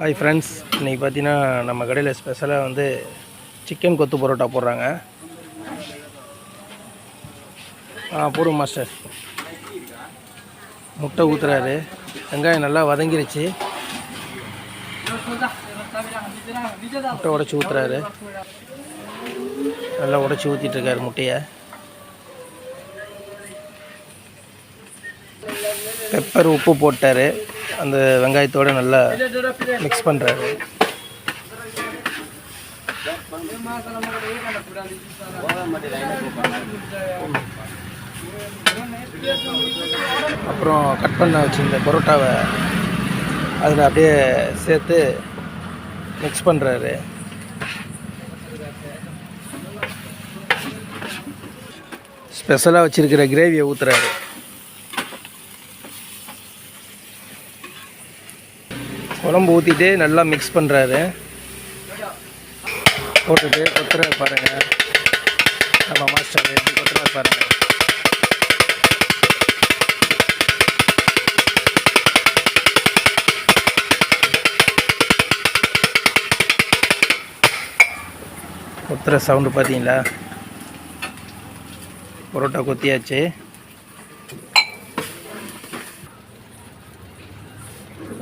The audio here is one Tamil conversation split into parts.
ஹாய் ஃப்ரெண்ட்ஸ், இன்றைக்கி பார்த்தீங்கன்னா நம்ம கடையில் ஸ்பெஷலாக வந்து சிக்கன் கொத்து பரோட்டா போடுறாங்க. போடுங்க மாஸ்டர். முட்டை ஊற்றுறாரு, வெங்காயம் நல்லா வதங்கிருச்சு, முட்டை உடச்சி ஊற்றுறாரு, நல்லா உடச்சி ஊற்றிட்டுருக்காரு முட்டையை. பெப்பர் உப்பு போட்டார், அந்த வெங்காயத்தோடு நல்லா மிக்ஸ் பண்ணுறாரு. அப்புறம் கட் பண்ண வச்சுருந்த பரோட்டாவை அதில் அப்படியே சேர்த்து மிக்ஸ் பண்ணுறாரு. ஸ்பெஷலாக வச்சுருக்கிற கிரேவியை ஊற்றுறாரு. குழம்பு ஊற்றிட்டு நல்லா மிக்ஸ் பண்ணுறாரு. போட்டுட்டு கொத்துறாரு பாருங்கள், நம்ம மாஸ்டர் எப்படி கொத்துறாரு பாருங்கள். கொத்துற சவுண்டு பார்த்தீங்களா? பரோட்டா கொத்தியாச்சு.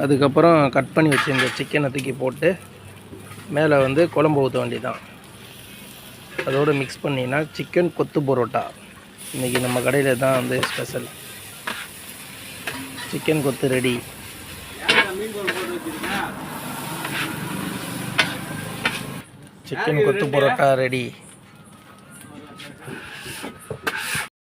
அதுக்கப்புறம் கட் பண்ணி வச்சுருந்த சிக்கனை தூக்கி போட்டு மேலே வந்து குழம்பு ஊற்ற வேண்டியதான். அதோடு மிக்ஸ் பண்ணிங்கன்னா சிக்கன் கொத்து பரோட்டா இன்றைக்கி நம்ம கடையில் தான் வந்து ஸ்பெஷல். சிக்கன் கொத்து ரெடி. சிக்கன் கொத்து பரோட்டா ரெடி.